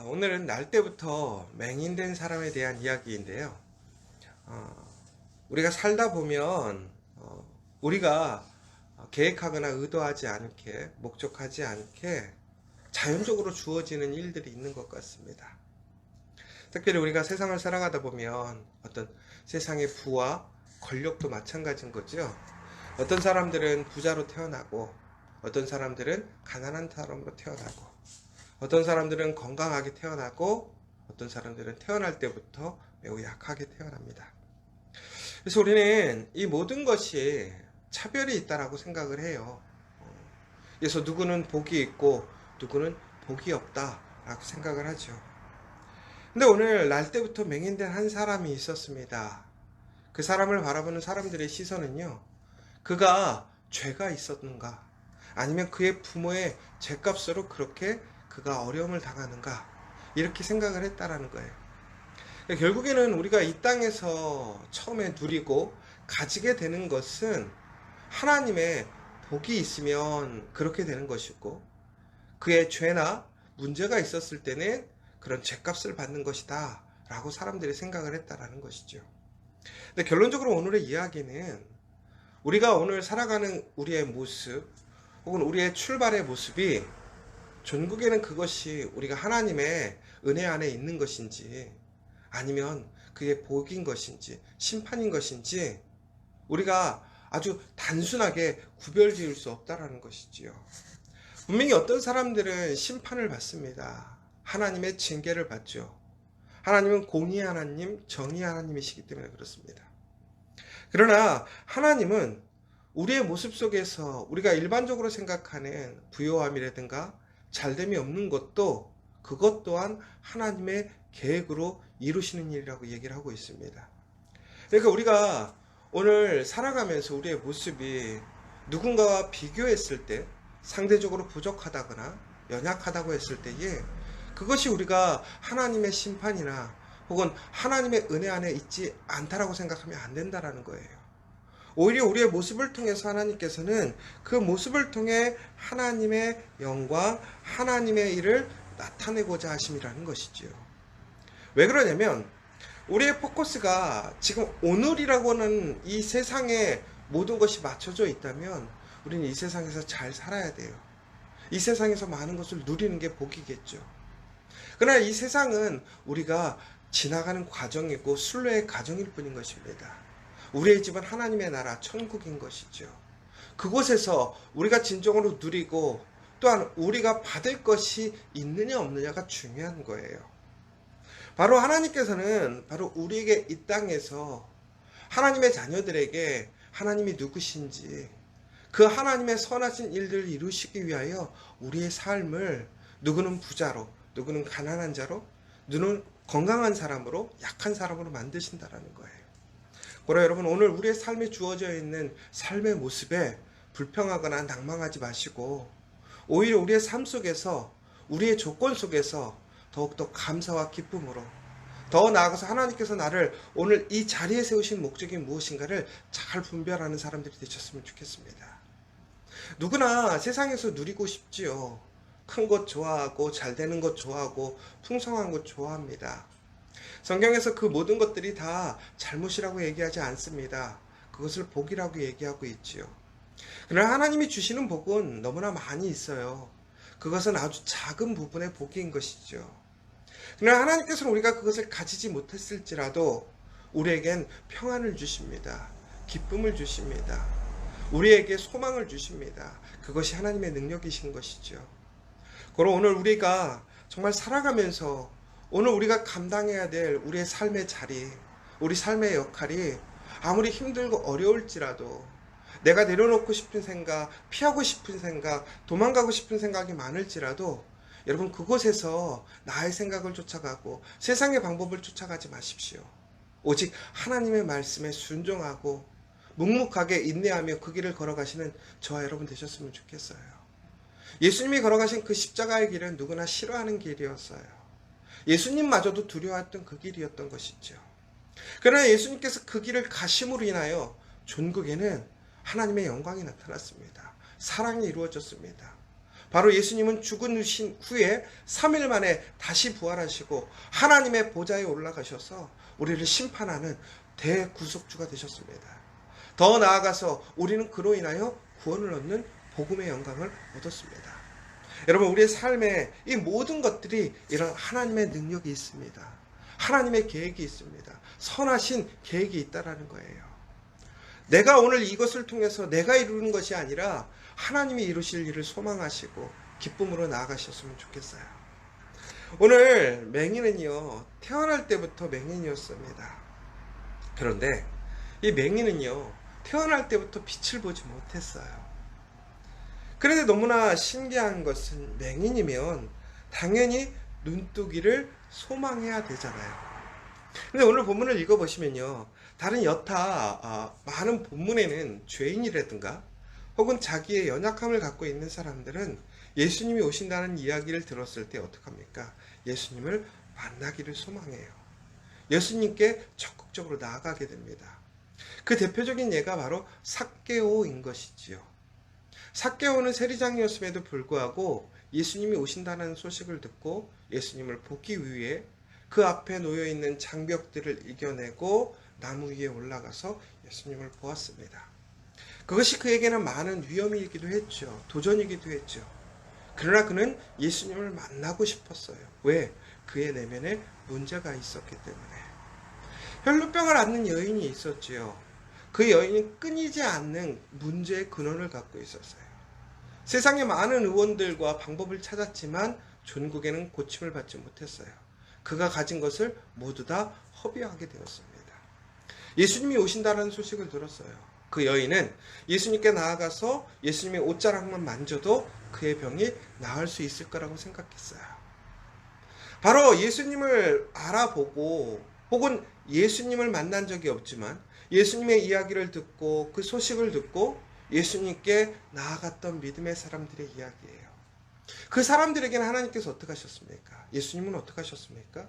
오늘은 날 때부터 맹인된 사람에 대한 이야기인데요. 우리가 살다 보면 우리가 계획하거나 의도하지 않게, 목적하지 않게 자연적으로 주어지는 일들이 있는 것 같습니다. 특별히 우리가 세상을 살아가다 보면 어떤 세상의 부와 권력도 마찬가지인 거죠. 어떤 사람들은 부자로 태어나고, 어떤 사람들은 가난한 사람으로 태어나고, 어떤 사람들은 건강하게 태어나고, 어떤 사람들은 태어날 때부터 매우 약하게 태어납니다. 그래서 우리는 이 모든 것이 차별이 있다라고 생각을 해요. 그래서 누구는 복이 있고 누구는 복이 없다라고 생각을 하죠. 근데 오늘 날 때부터 맹인된 한 사람이 있었습니다. 그 사람을 바라보는 사람들의 시선은요, 그가 죄가 있었는가, 아니면 그의 부모의 죄값으로 그렇게 그가 어려움을 당하는가, 이렇게 생각을 했다라는 거예요. 결국에는 우리가 이 땅에서 처음에 누리고 가지게 되는 것은 하나님의 복이 있으면 그렇게 되는 것이고, 그의 죄나 문제가 있었을 때는 그런 죄값을 받는 것이다 라고 사람들이 생각을 했다라는 것이죠. 근데 결론적으로 오늘의 이야기는 우리가 오늘 살아가는 우리의 모습, 혹은 우리의 출발의 모습이 전국에는 그것이 우리가 하나님의 은혜 안에 있는 것인지, 아니면 그게 복인 것인지 심판인 것인지 우리가 아주 단순하게 구별 지을 수 없다라는 것이지요. 분명히 어떤 사람들은 심판을 받습니다. 하나님의 징계를 받죠. 하나님은 공의의 하나님, 정의의 하나님이시기 때문에 그렇습니다. 그러나 하나님은 우리의 모습 속에서 우리가 일반적으로 생각하는 부요함이라든가 잘됨이 없는 것도, 그것 또한 하나님의 계획으로 이루시는 일이라고 얘기를 하고 있습니다. 그러니까 우리가 오늘 살아가면서 우리의 모습이 누군가와 비교했을 때 상대적으로 부족하다거나 연약하다고 했을 때에 그것이 우리가 하나님의 심판이나 혹은 하나님의 은혜 안에 있지 않다라고 생각하면 안 된다라는 거예요. 오히려 우리의 모습을 통해서 하나님께서는 그 모습을 통해 하나님의 영광, 하나님의 일을 나타내고자 하심이라는 것이지요. 왜 그러냐면 우리의 포커스가 지금 오늘이라고 하는 이 세상에 모든 것이 맞춰져 있다면 우리는 이 세상에서 잘 살아야 돼요. 이 세상에서 많은 것을 누리는 게 복이겠죠. 그러나 이 세상은 우리가 지나가는 과정이고 순례의 과정일 뿐인 것입니다. 우리의 집은 하나님의 나라 천국인 것이죠. 그곳에서 우리가 진정으로 누리고 또한 우리가 받을 것이 있느냐 없느냐가 중요한 거예요. 바로 하나님께서는 바로 우리에게 이 땅에서 하나님의 자녀들에게 하나님이 누구신지, 그 하나님의 선하신 일들을 이루시기 위하여 우리의 삶을 누구는 부자로, 누구는 가난한 자로, 누구는 건강한 사람으로, 약한 사람으로 만드신다라는 거예요. 그러나 여러분, 오늘 우리의 삶에 주어져 있는 삶의 모습에 불평하거나 낭망하지 마시고 오히려 우리의 삶 속에서, 우리의 조건 속에서 더욱더 감사와 기쁨으로, 더 나아가서 하나님께서 나를 오늘 이 자리에 세우신 목적이 무엇인가를 잘 분별하는 사람들이 되셨으면 좋겠습니다. 누구나 세상에서 누리고 싶지요. 큰 것 좋아하고 잘 되는 것 좋아하고 풍성한 것 좋아합니다. 성경에서 그 모든 것들이 다 잘못이라고 얘기하지 않습니다. 그것을 복이라고 얘기하고 있지요. 그러나 하나님이 주시는 복은 너무나 많이 있어요. 그것은 아주 작은 부분의 복인 것이죠. 그러나 하나님께서는 우리가 그것을 가지지 못했을지라도 우리에겐 평안을 주십니다. 기쁨을 주십니다. 우리에게 소망을 주십니다. 그것이 하나님의 능력이신 것이죠. 그럼 오늘 우리가 정말 살아가면서 오늘 우리가 감당해야 될 우리의 삶의 자리, 우리 삶의 역할이 아무리 힘들고 어려울지라도, 내가 내려놓고 싶은 생각, 피하고 싶은 생각, 도망가고 싶은 생각이 많을지라도 여러분, 그곳에서 나의 생각을 쫓아가고 세상의 방법을 쫓아가지 마십시오. 오직 하나님의 말씀에 순종하고 묵묵하게 인내하며 그 길을 걸어가시는 저와 여러분 되셨으면 좋겠어요. 예수님이 걸어가신 그 십자가의 길은 누구나 싫어하는 길이었어요. 예수님마저도 두려워했던 그 길이었던 것이죠. 그러나 예수님께서 그 길을 가심으로 인하여 전국에는 하나님의 영광이 나타났습니다. 사랑이 이루어졌습니다. 바로 예수님은 죽으신 후에 3일 만에 다시 부활하시고 하나님의 보좌에 올라가셔서 우리를 심판하는 대구속주가 되셨습니다. 더 나아가서 우리는 그로 인하여 구원을 얻는 복음의 영광을 얻었습니다. 여러분, 우리의 삶에 이 모든 것들이 이런 하나님의 능력이 있습니다. 하나님의 계획이 있습니다. 선하신 계획이 있다라는 거예요. 내가 오늘 이것을 통해서 내가 이루는 것이 아니라 하나님이 이루실 일을 소망하시고 기쁨으로 나아가셨으면 좋겠어요. 오늘 맹인은요, 태어날 때부터 맹인이었습니다. 그런데 이 맹인은요, 태어날 때부터 빛을 보지 못했어요. 그런데 너무나 신기한 것은 맹인이면 당연히 눈뜨기를 소망해야 되잖아요. 근데 오늘 본문을 읽어보시면요, 다른 여타 많은 본문에는 죄인이라든가 혹은 자기의 연약함을 갖고 있는 사람들은 예수님이 오신다는 이야기를 들었을 때 어떡합니까? 예수님을 만나기를 소망해요. 예수님께 적극적으로 나아가게 됩니다. 그 대표적인 예가 바로 삭개오인 것이지요. 삭개오는 세리장이었음에도 불구하고 예수님이 오신다는 소식을 듣고 예수님을 보기 위해 그 앞에 놓여있는 장벽들을 이겨내고 나무 위에 올라가서 예수님을 보았습니다. 그것이 그에게는 많은 위험이기도 했죠. 도전이기도 했죠. 그러나 그는 예수님을 만나고 싶었어요. 왜? 그의 내면에 문제가 있었기 때문에. 혈루병을 앓는 여인이 있었지요. 그 여인은 끊이지 않는 문제의 근원을 갖고 있었어요. 세상의 많은 의원들과 방법을 찾았지만 존국에는 고침을 받지 못했어요. 그가 가진 것을 모두 다 허비하게 되었습니다. 예수님이 오신다는 소식을 들었어요. 그 여인은 예수님께 나아가서 예수님의 옷자락만 만져도 그의 병이 나을 수 있을 거라고 생각했어요. 바로 예수님을 알아보고 혹은 예수님을 만난 적이 없지만 예수님의 이야기를 듣고 그 소식을 듣고 예수님께 나아갔던 믿음의 사람들의 이야기예요. 그 사람들에게는 하나님께서 어떻게 하셨습니까? 예수님은 어떻게 하셨습니까?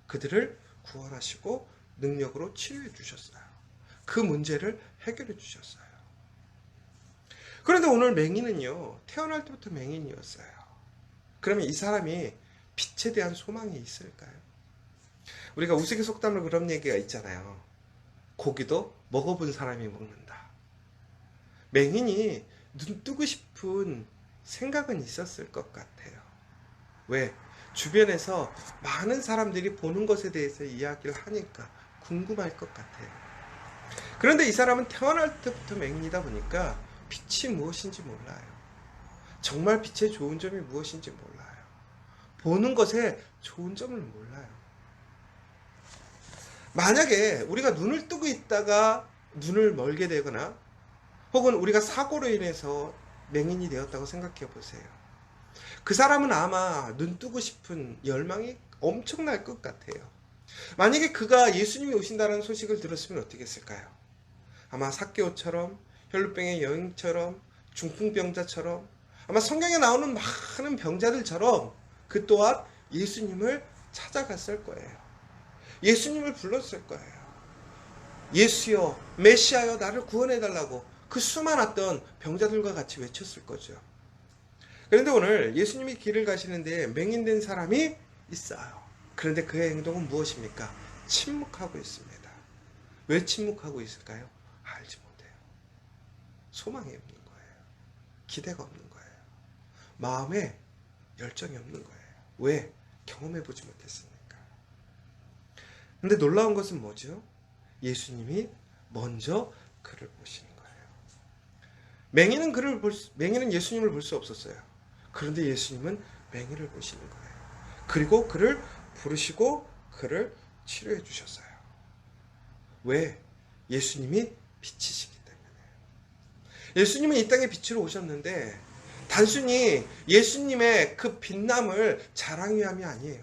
그들을 구원하시고 능력으로 치유해 주셨어요. 그 문제를 해결해 주셨어요. 그런데 오늘 맹인은요, 태어날 때부터 맹인이었어요. 그러면 이 사람이 빛에 대한 소망이 있을까요? 우리가 우스갯속담으로 그런 얘기가 있잖아요. 고기도 먹어본 사람이 먹는다. 맹인이 눈 뜨고 싶은 생각은 있었을 것 같아요. 왜? 주변에서 많은 사람들이 보는 것에 대해서 이야기를 하니까 궁금할 것 같아요. 그런데 이 사람은 태어날 때부터 맹인이다 보니까 빛이 무엇인지 몰라요. 정말 빛의 좋은 점이 무엇인지 몰라요. 보는 것에 좋은 점을 몰라요. 만약에 우리가 눈을 뜨고 있다가 눈을 멀게 되거나 혹은 우리가 사고로 인해서 맹인이 되었다고 생각해 보세요. 그 사람은 아마 눈 뜨고 싶은 열망이 엄청날 것 같아요. 만약에 그가 예수님이 오신다는 소식을 들었으면 어떻게 했을까요? 아마 삭개오처럼, 혈루병의 여인처럼, 중풍병자처럼, 아마 성경에 나오는 많은 병자들처럼 그 또한 예수님을 찾아갔을 거예요. 예수님을 불렀을 거예요. 예수여, 메시아여, 나를 구원해달라고 그 수많았던 병자들과 같이 외쳤을 거죠. 그런데 오늘 예수님이 길을 가시는데 맹인된 사람이 있어요. 그런데 그의 행동은 무엇입니까? 침묵하고 있습니다. 왜 침묵하고 있을까요? 알지 못해요. 소망이 없는 거예요. 기대가 없는 거예요. 마음에 열정이 없는 거예요. 왜? 경험해보지 못했으니까. 근데 놀라운 것은 뭐죠? 예수님이 먼저 그를 보시는 거예요. 맹인은 예수님을 볼 수 없었어요. 그런데 예수님은 맹인을 보시는 거예요. 그리고 그를 부르시고 그를 치료해 주셨어요. 왜? 예수님이 빛이시기 때문에. 예수님은 이 땅에 빛으로 오셨는데 단순히 예수님의 그 빛남을 자랑위함이 아니에요.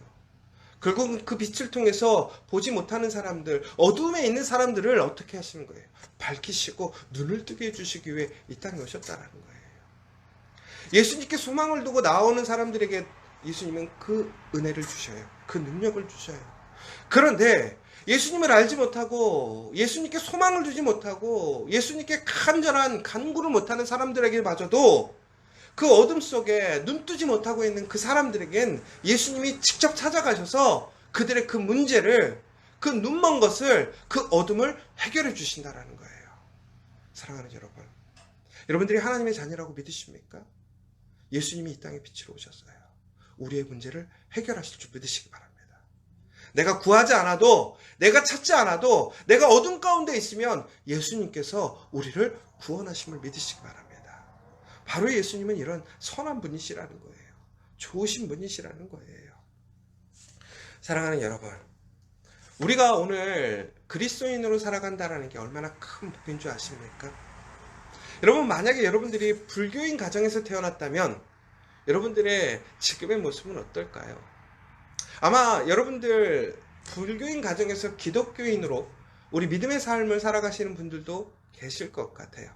결국은 그 빛을 통해서 보지 못하는 사람들, 어두움에 있는 사람들을 어떻게 하시는 거예요? 밝히시고 눈을 뜨게 해주시기 위해 이 땅에 오셨다라는 거예요. 예수님께 소망을 두고 나오는 사람들에게 예수님은 그 은혜를 주셔요. 그 능력을 주셔요. 그런데 예수님을 알지 못하고 예수님께 소망을 두지 못하고 예수님께 간절한 간구를 못하는 사람들에게 마저도 그 어둠 속에 눈 뜨지 못하고 있는 그 사람들에겐 예수님이 직접 찾아가셔서 그들의 그 문제를, 그 눈먼 것을, 그 어둠을 해결해 주신다라는 거예요. 사랑하는 여러분, 여러분들이 하나님의 자녀라고 믿으십니까? 예수님이 이 땅에 빛으로 오셨어요. 우리의 문제를 해결하실 줄 믿으시기 바랍니다. 내가 구하지 않아도, 내가 찾지 않아도, 내가 어둠 가운데 있으면 예수님께서 우리를 구원하심을 믿으시기 바랍니다. 바로 예수님은 이런 선한 분이시라는 거예요. 좋으신 분이시라는 거예요. 사랑하는 여러분, 우리가 오늘 그리스도인으로 살아간다는 게 얼마나 큰 복인 줄 아십니까? 여러분, 만약에 여러분들이 불교인 가정에서 태어났다면 여러분들의 지금의 모습은 어떨까요? 아마 여러분들 불교인 가정에서 기독교인으로 우리 믿음의 삶을 살아가시는 분들도 계실 것 같아요.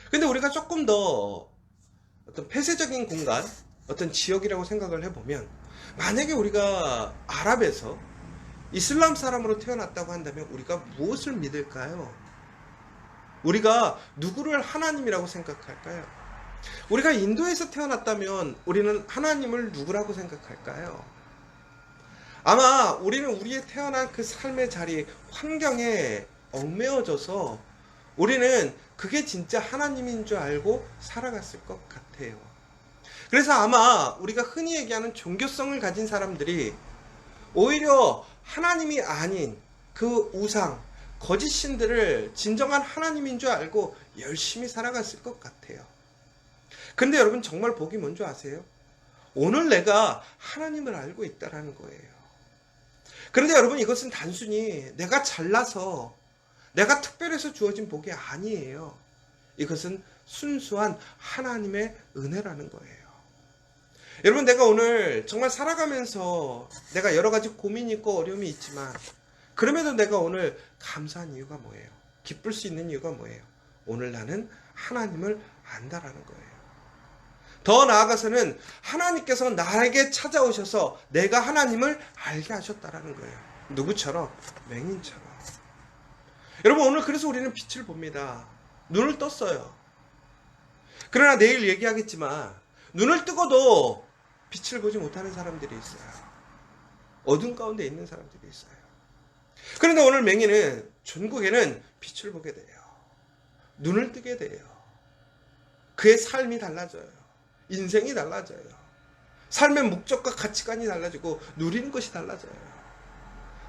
근데 우리가 조금 더 어떤 폐쇄적인 공간, 어떤 지역이라고 생각을 해보면, 만약에 우리가 아랍에서 이슬람 사람으로 태어났다고 한다면 우리가 무엇을 믿을까요? 우리가 누구를 하나님이라고 생각할까요? 우리가 인도에서 태어났다면 우리는 하나님을 누구라고 생각할까요? 아마 우리는 우리의 태어난 그 삶의 자리, 환경에 얽매여져서 우리는 그게 진짜 하나님인 줄 알고 살아갔을 것 같아요. 그래서 아마 우리가 흔히 얘기하는 종교성을 가진 사람들이 오히려 하나님이 아닌 그 우상, 거짓 신들을 진정한 하나님인 줄 알고 열심히 살아갔을 것 같아요. 근데 여러분, 정말 복이 뭔지 아세요? 오늘 내가 하나님을 알고 있다는 거예요. 그런데 여러분, 이것은 단순히 내가 잘나서, 내가 특별해서 주어진 복이 아니에요. 이것은 순수한 하나님의 은혜라는 거예요. 여러분, 내가 오늘 정말 살아가면서 내가 여러 가지 고민이 있고 어려움이 있지만, 그럼에도 내가 오늘 감사한 이유가 뭐예요? 기쁠 수 있는 이유가 뭐예요? 오늘 나는 하나님을 안다라는 거예요. 더 나아가서는 하나님께서 나에게 찾아오셔서 내가 하나님을 알게 하셨다라는 거예요. 누구처럼? 맹인처럼. 여러분, 오늘 그래서 우리는 빛을 봅니다. 눈을 떴어요. 그러나 내일 얘기하겠지만 눈을 뜨고도 빛을 보지 못하는 사람들이 있어요. 어둠 가운데 있는 사람들이 있어요. 그런데 오늘 맹인은, 전국에는 빛을 보게 돼요. 눈을 뜨게 돼요. 그의 삶이 달라져요. 인생이 달라져요. 삶의 목적과 가치관이 달라지고 누리는 것이 달라져요.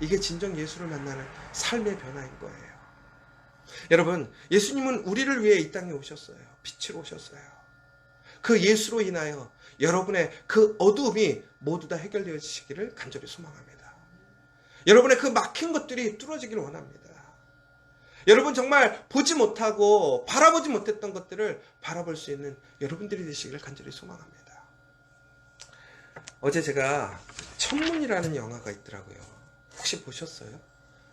이게 진정 예수를 만나는 삶의 변화인 거예요. 여러분, 예수님은 우리를 위해 이 땅에 오셨어요. 빛으로 오셨어요. 그 예수로 인하여 여러분의 그 어두움이 모두 다 해결되어지시기를 간절히 소망합니다. 여러분의 그 막힌 것들이 뚫어지기를 원합니다. 여러분, 정말 보지 못하고 바라보지 못했던 것들을 바라볼 수 있는 여러분들이 되시기를 간절히 소망합니다. 어제 제가 천문이라는 영화가 있더라고요. 혹시 보셨어요?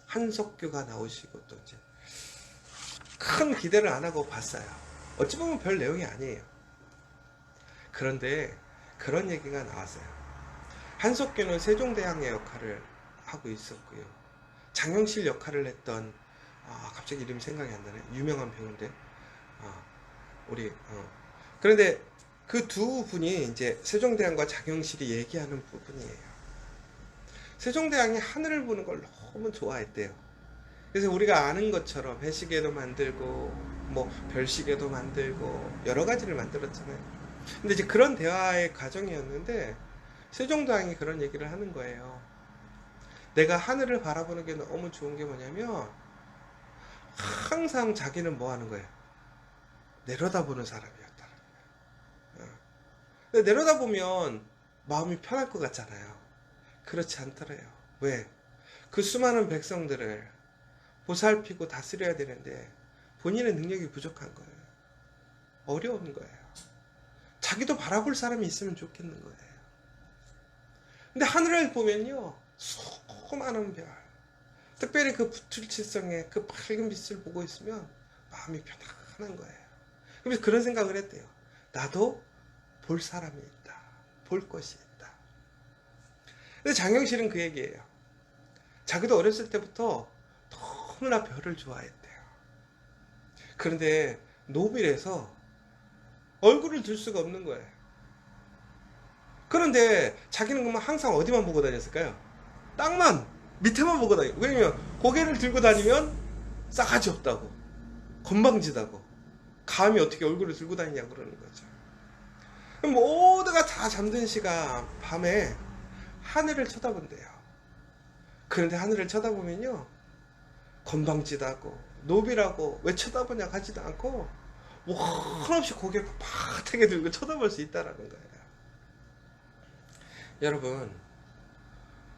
한석규가 나오시고 또 이제 큰 기대를 안 하고 봤어요. 어찌 보면 별 내용이 아니에요. 그런데 그런 얘기가 나왔어요. 한석규는 세종대왕의 역할을 하고 있었고요. 장영실 역할을 했던, 갑자기 이름이 생각이 안 나네. 유명한 배우인데, 그런데 그 두 분이 이제 세종대왕과 장영실이 얘기하는 부분이에요. 세종대왕이 하늘을 보는 걸 너무 좋아했대요. 그래서 우리가 아는 것처럼 해시계도 만들고, 뭐 별시계도 만들고 여러 가지를 만들었잖아요. 근데 이제 그런 대화의 과정이었는데 세종대왕이 그런 얘기를 하는 거예요. 내가 하늘을 바라보는 게 너무 좋은 게 뭐냐면, 항상 자기는 뭐 하는 거예요? 내려다보는 사람이었다는 거예요. 근데 내려다보면 마음이 편할 것 같잖아요. 그렇지 않더래요. 왜? 그 수많은 백성들을 보살피고 다스려야 되는데 본인의 능력이 부족한 거예요. 어려운 거예요. 자기도 바라볼 사람이 있으면 좋겠는 거예요. 근데 하늘을 보면요, 수많은 별, 특별히 그 부틀칠성의 그 밝은 빛을 보고 있으면 마음이 편안한 거예요. 그래서 그런 생각을 했대요. 나도 볼 사람이 있다. 볼 것이 있다. 근데 장영실은 그 얘기예요. 자기도 어렸을 때부터 너무나 별을 좋아했대요. 그런데 노빌에서 얼굴을 들 수가 없는 거예요. 그런데 자기는 그러면 항상 어디만 보고 다녔을까요? 땅만, 밑에만 보고 다녀요. 왜냐면 고개를 들고 다니면 싸가지 없다고, 건방지다고, 감히 어떻게 얼굴을 들고 다니냐고 그러는 거죠. 모두가 다 잠든 시간 밤에 하늘을 쳐다본대요. 그런데 하늘을 쳐다보면요, 건방지다고, 노비라고, 왜 쳐다보냐 하지도 않고 한없이 고개를 빳하게 들고 쳐다볼 수 있다라는 거예요. 여러분,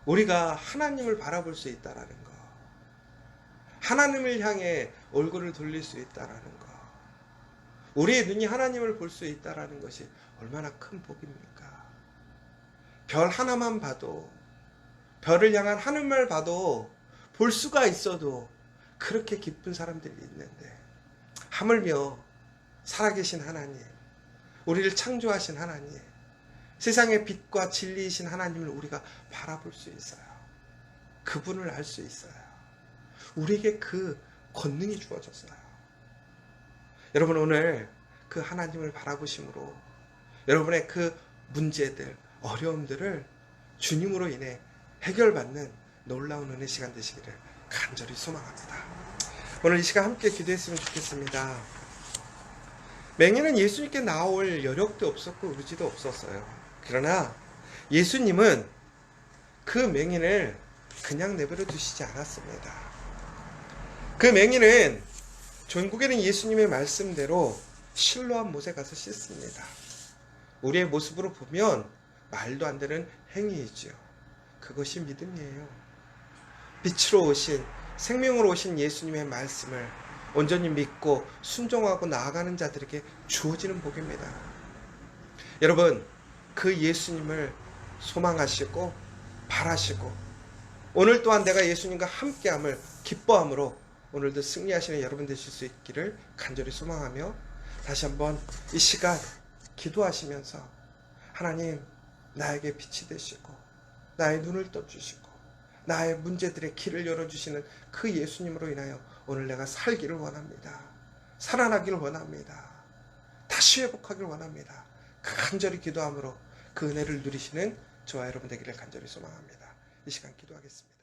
우리가 하나님을 바라볼 수 있다라는 거, 하나님을 향해 얼굴을 돌릴 수 있다라는 거, 우리의 눈이 하나님을 볼 수 있다라는 것이 얼마나 큰 복입니까? 별 하나만 봐도, 별을 향한 하늘만 봐도 볼 수가 있어도 그렇게 기쁜 사람들이 있는데, 하물며 살아계신 하나님, 우리를 창조하신 하나님, 세상의 빛과 진리이신 하나님을 우리가 바라볼 수 있어요. 그분을 알 수 있어요. 우리에게 그 권능이 주어졌어요. 여러분, 오늘 그 하나님을 바라보심으로 여러분의 그 문제들, 어려움들을 주님으로 인해 해결받는 놀라운 은혜 시간 되시기를 간절히 소망합니다. 오늘 이 시간 함께 기도했으면 좋겠습니다. 맹인은 예수님께 나올 여력도 없었고 의지도 없었어요. 그러나 예수님은 그 맹인을 그냥 내버려 두시지 않았습니다. 그 맹인은 전국에는 예수님의 말씀대로 실로암 못에 가서 씻습니다. 우리의 모습으로 보면 말도 안 되는 행위이죠. 그것이 믿음이에요. 빛으로 오신, 생명으로 오신 예수님의 말씀을 온전히 믿고 순종하고 나아가는 자들에게 주어지는 복입니다. 여러분, 그 예수님을 소망하시고 바라시고 오늘 또한 내가 예수님과 함께함을 기뻐함으로 오늘도 승리하시는 여러분 되실 수 있기를 간절히 소망하며, 다시 한번 이 시간 기도하시면서 하나님, 나에게 빛이 되시고 나의 눈을 떠주시고 나의 문제들의 길을 열어주시는 그 예수님으로 인하여 오늘 내가 살기를 원합니다. 살아나기를 원합니다. 다시 회복하기를 원합니다. 간절히 기도함으로 그 은혜를 누리시는 저와 여러분 되기를 간절히 소망합니다. 이 시간 기도하겠습니다.